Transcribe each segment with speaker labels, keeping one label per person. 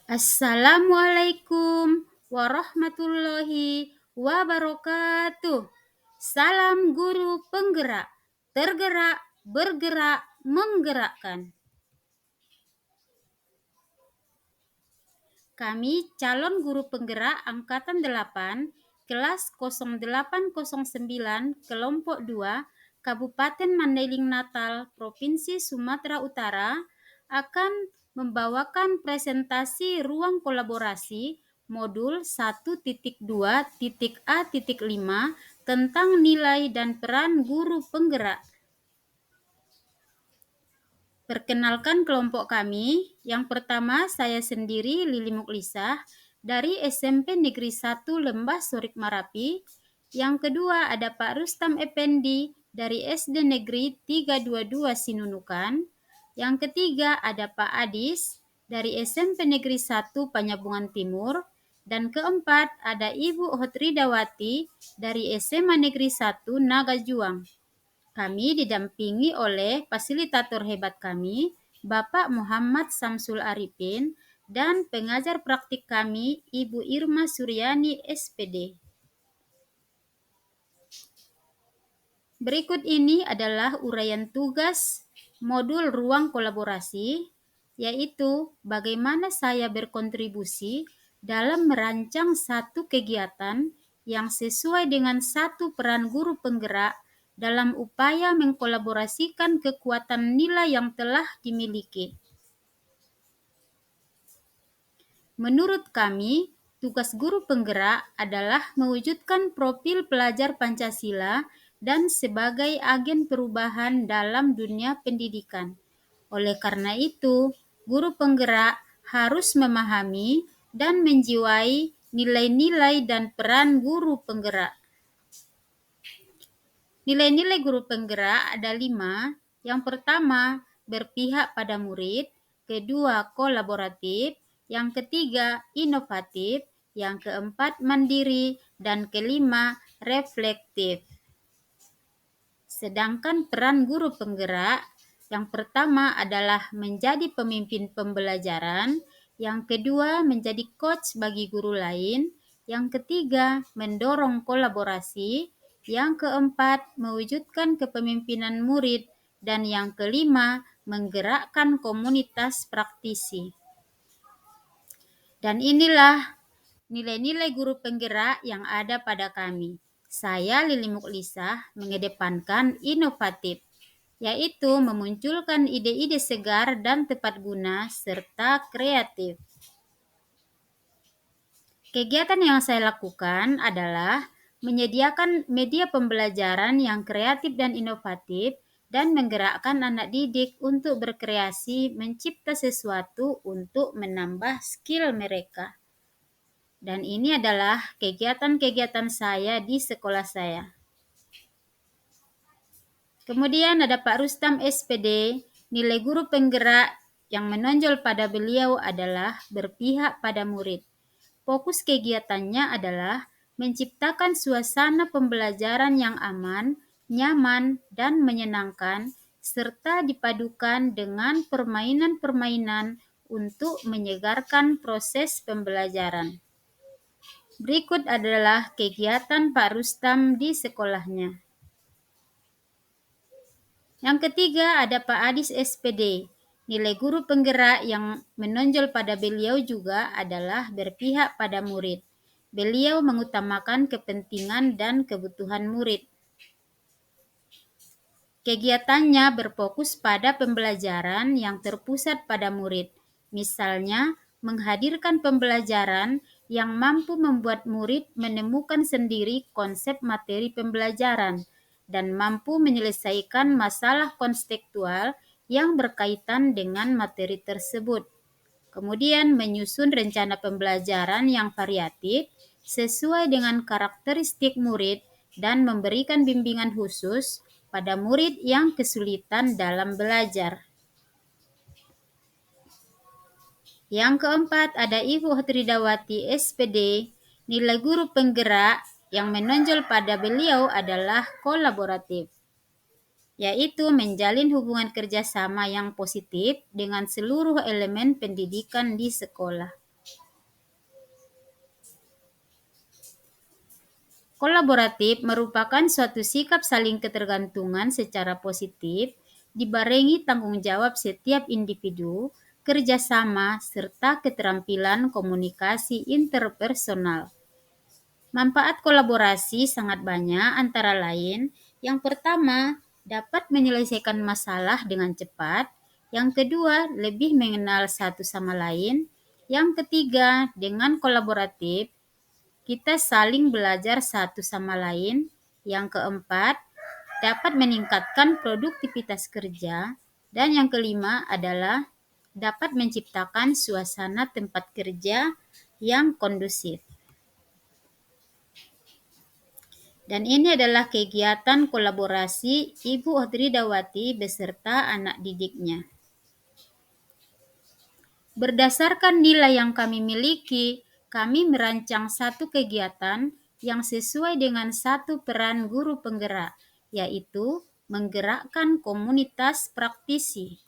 Speaker 1: Assalamualaikum warahmatullahi wabarakatuh. Salam guru penggerak, tergerak, bergerak, menggerakkan. Kami calon guru penggerak angkatan 8, kelas 0809, kelompok 2, Kabupaten Mandailing Natal, Provinsi Sumatera Utara, akan membawakan presentasi ruang kolaborasi modul 1.2.A.5 tentang nilai dan peran guru penggerak. Perkenalkan kelompok kami. Yang pertama, saya sendiri Lili Muklisah dari SMP Negeri 1 Lembah Sorik Marapi. Yang kedua ada Pak Rustam Effendi dari SD Negeri 322 Sinunukan. Yang ketiga ada Pak Adis dari SMP Negeri 1 Panyabungan Timur. Dan keempat ada Ibu Hotridawati dari SMA Negeri 1 Nagajuang. Kami didampingi oleh fasilitator hebat kami, Bapak Muhammad Samsul Arifin, dan pengajar praktik kami, Ibu Irma Suryani, SPD. Berikut ini adalah uraian tugas modul ruang kolaborasi, yaitu bagaimana saya berkontribusi dalam merancang satu kegiatan yang sesuai dengan satu peran guru penggerak dalam upaya mengkolaborasikan kekuatan nilai yang telah dimiliki. Menurut kami, tugas guru penggerak adalah mewujudkan profil pelajar Pancasila dan sebagai agen perubahan dalam dunia pendidikan. Oleh karena itu, guru penggerak harus memahami dan menjiwai nilai-nilai dan peran guru penggerak. Nilai-nilai guru penggerak ada 5. Yang pertama, berpihak pada murid. Kedua, kolaboratif. Yang ketiga, inovatif. Yang keempat, mandiri. Dan kelima, reflektif. Sedangkan peran guru penggerak, yang pertama adalah menjadi pemimpin pembelajaran. Yang kedua, menjadi coach bagi guru lain. Yang ketiga, mendorong kolaborasi. Yang keempat, mewujudkan kepemimpinan murid. Dan yang kelima, menggerakkan komunitas praktisi. Dan inilah nilai-nilai guru penggerak yang ada pada kami. Saya Lili Muklisah mengedepankan inovatif, yaitu memunculkan ide-ide segar dan tepat guna serta kreatif. Kegiatan yang saya lakukan adalah menyediakan media pembelajaran yang kreatif dan inovatif dan menggerakkan anak didik untuk berkreasi mencipta sesuatu untuk menambah skill mereka. Dan ini adalah kegiatan-kegiatan saya di sekolah saya. Kemudian ada Pak Rustam SPD, nilai guru penggerak yang menonjol pada beliau adalah berpihak pada murid. Fokus kegiatannya adalah menciptakan suasana pembelajaran yang aman, nyaman, dan menyenangkan, serta dipadukan dengan permainan-permainan untuk menyegarkan proses pembelajaran. Berikut adalah kegiatan Pak Rustam di sekolahnya. Yang ketiga ada Pak Adis SPD. Nilai guru penggerak yang menonjol pada beliau juga adalah berpihak pada murid. Beliau mengutamakan kepentingan dan kebutuhan murid. Kegiatannya berfokus pada pembelajaran yang terpusat pada murid. Misalnya, menghadirkan pembelajaran yang mampu membuat murid menemukan sendiri konsep materi pembelajaran dan mampu menyelesaikan masalah konseptual yang berkaitan dengan materi tersebut. Kemudian menyusun rencana pembelajaran yang variatif sesuai dengan karakteristik murid dan memberikan bimbingan khusus pada murid yang kesulitan dalam belajar. Yang keempat ada Ibu Hotridawati SPD, nilai guru penggerak yang menonjol pada beliau adalah kolaboratif, yaitu menjalin hubungan kerjasama yang positif dengan seluruh elemen pendidikan di sekolah. Kolaboratif merupakan suatu sikap saling ketergantungan secara positif, dibarengi tanggung jawab setiap individu, kerjasama, serta keterampilan komunikasi interpersonal. Manfaat kolaborasi sangat banyak, antara lain, yang pertama, dapat menyelesaikan masalah dengan cepat. Yang kedua, lebih mengenal satu sama lain. Yang ketiga, dengan kolaboratif, kita saling belajar satu sama lain. Yang keempat, dapat meningkatkan produktivitas kerja. Dan yang kelima adalah dapat menciptakan suasana tempat kerja yang kondusif. Dan ini adalah kegiatan kolaborasi Ibu Odridawati beserta anak didiknya. Berdasarkan nilai yang kami miliki, kami merancang satu kegiatan yang sesuai dengan satu peran guru penggerak, yaitu menggerakkan komunitas praktisi.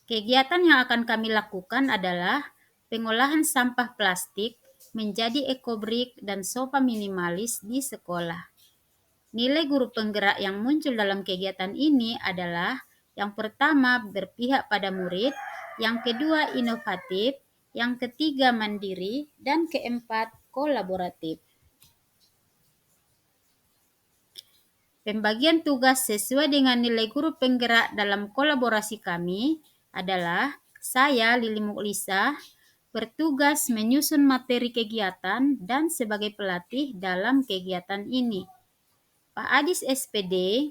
Speaker 1: Kegiatan yang akan kami lakukan adalah pengolahan sampah plastik menjadi ekobrik dan sofa minimalis di sekolah. Nilai guru penggerak yang muncul dalam kegiatan ini adalah yang pertama berpihak pada murid, yang kedua inovatif, yang ketiga mandiri, dan keempat kolaboratif. Pembagian tugas sesuai dengan nilai guru penggerak dalam kolaborasi kami adalah saya, Lili Muklisa, bertugas menyusun materi kegiatan dan sebagai pelatih dalam kegiatan ini. Pak Adis SPD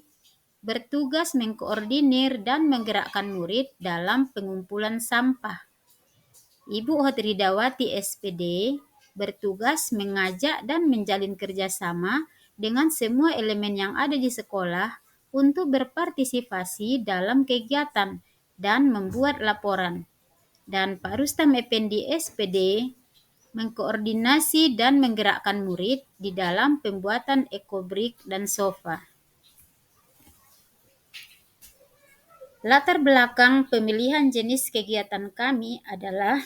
Speaker 1: bertugas mengkoordinir dan menggerakkan murid dalam pengumpulan sampah. Ibu Odridawati SPD bertugas mengajak dan menjalin kerjasama dengan semua elemen yang ada di sekolah untuk berpartisipasi dalam kegiatan dan membuat laporan. Dan Pak Rustam Effendi SPD mengkoordinasi dan menggerakkan murid di dalam pembuatan ekobrik dan sofa. Latar belakang pemilihan jenis kegiatan kami adalah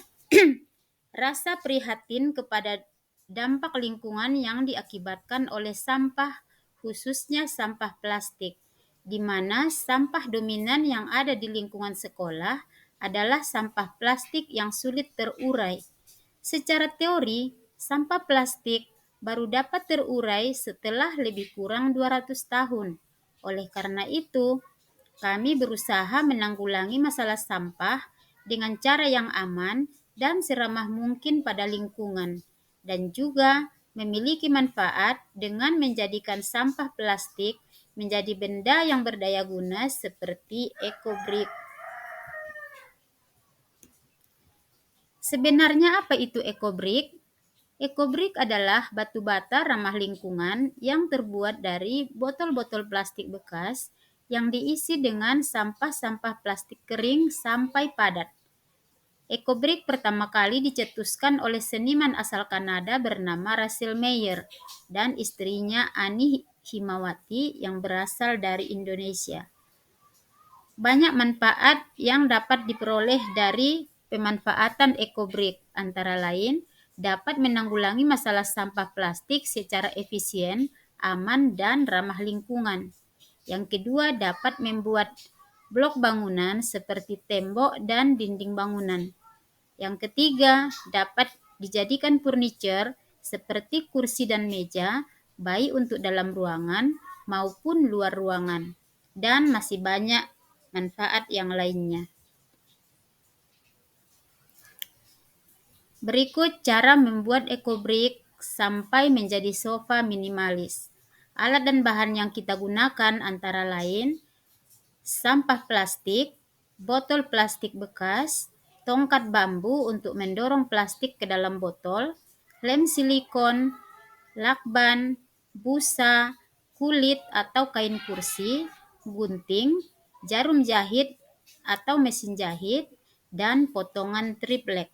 Speaker 1: rasa prihatin kepada dampak lingkungan yang diakibatkan oleh sampah, khususnya sampah plastik, di mana sampah dominan yang ada di lingkungan sekolah adalah sampah plastik yang sulit terurai. Secara teori, sampah plastik baru dapat terurai setelah lebih kurang 200 tahun. Oleh karena itu, kami berusaha menanggulangi masalah sampah dengan cara yang aman dan seramah mungkin pada lingkungan, dan juga memiliki manfaat dengan menjadikan sampah plastik menjadi benda yang berdaya guna seperti ekobrik. Sebenarnya apa itu ekobrik? Ekobrik adalah batu bata ramah lingkungan yang terbuat dari botol-botol plastik bekas yang diisi dengan sampah-sampah plastik kering sampai padat. Ekobrik pertama kali dicetuskan oleh seniman asal Kanada bernama Russell Meyer dan istrinya Ani Himawati yang berasal dari Indonesia. Banyak manfaat yang dapat diperoleh dari pemanfaatan ekobrik, antara lain dapat menanggulangi masalah sampah plastik secara efisien, aman, dan ramah lingkungan. Yang kedua, dapat membuat blok bangunan seperti tembok dan dinding bangunan. Yang ketiga, dapat dijadikan furniture seperti kursi dan meja, baik untuk dalam ruangan maupun luar ruangan. Dan masih banyak manfaat yang lainnya. Berikut cara membuat ekobrik sampai menjadi sofa minimalis. Alat dan bahan yang kita gunakan antara lain sampah plastik, botol plastik bekas, tongkat bambu untuk mendorong plastik ke dalam botol, lem silikon, lakban, busa, kulit atau kain kursi, gunting, jarum jahit atau mesin jahit, dan potongan triplek.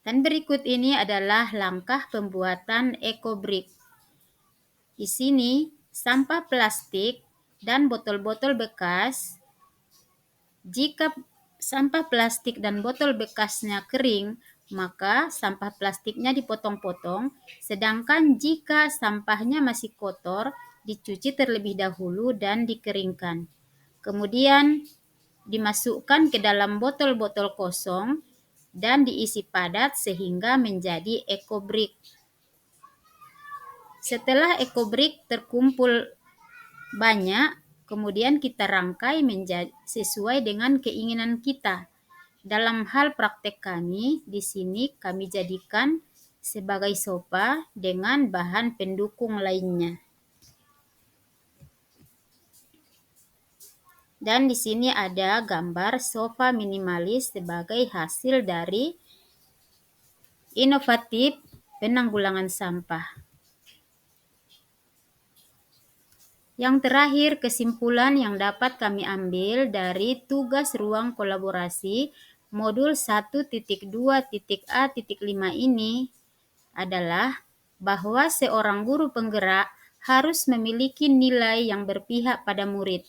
Speaker 1: Dan berikut ini adalah langkah pembuatan ekobrik. Di sini sampah plastik dan botol-botol bekas. Jika sampah plastik dan botol bekasnya kering, maka sampah plastiknya dipotong-potong, sedangkan jika sampahnya masih kotor, dicuci terlebih dahulu dan dikeringkan. Kemudian dimasukkan ke dalam botol-botol kosong dan diisi padat sehingga menjadi ekobrik. Setelah ekobrik terkumpul banyak, kemudian kita rangkai sesuai dengan keinginan kita. Dalam hal praktek kami, di sini kami jadikan sebagai sofa dengan bahan pendukung lainnya. Dan di sini ada gambar sofa minimalis sebagai hasil dari inovatif penanggulangan sampah. Yang terakhir, kesimpulan yang dapat kami ambil dari tugas ruang kolaborasi modul 1.2.A.5 ini adalah bahwa seorang guru penggerak harus memiliki nilai yang berpihak pada murid,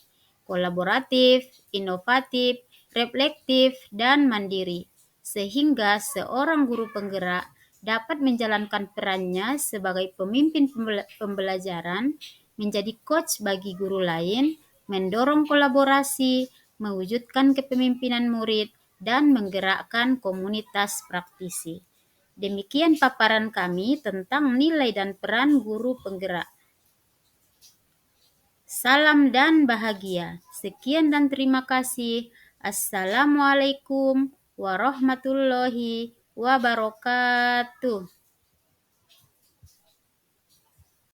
Speaker 1: kolaboratif, inovatif, reflektif, dan mandiri, sehingga seorang guru penggerak dapat menjalankan perannya sebagai pemimpin pembelajaran, menjadi coach bagi guru lain, mendorong kolaborasi, mewujudkan kepemimpinan murid, dan menggerakkan komunitas praktisi. Demikian paparan kami tentang nilai dan peran guru penggerak. Salam dan bahagia. Sekian dan terima kasih. Assalamualaikum warahmatullahi wabarakatuh.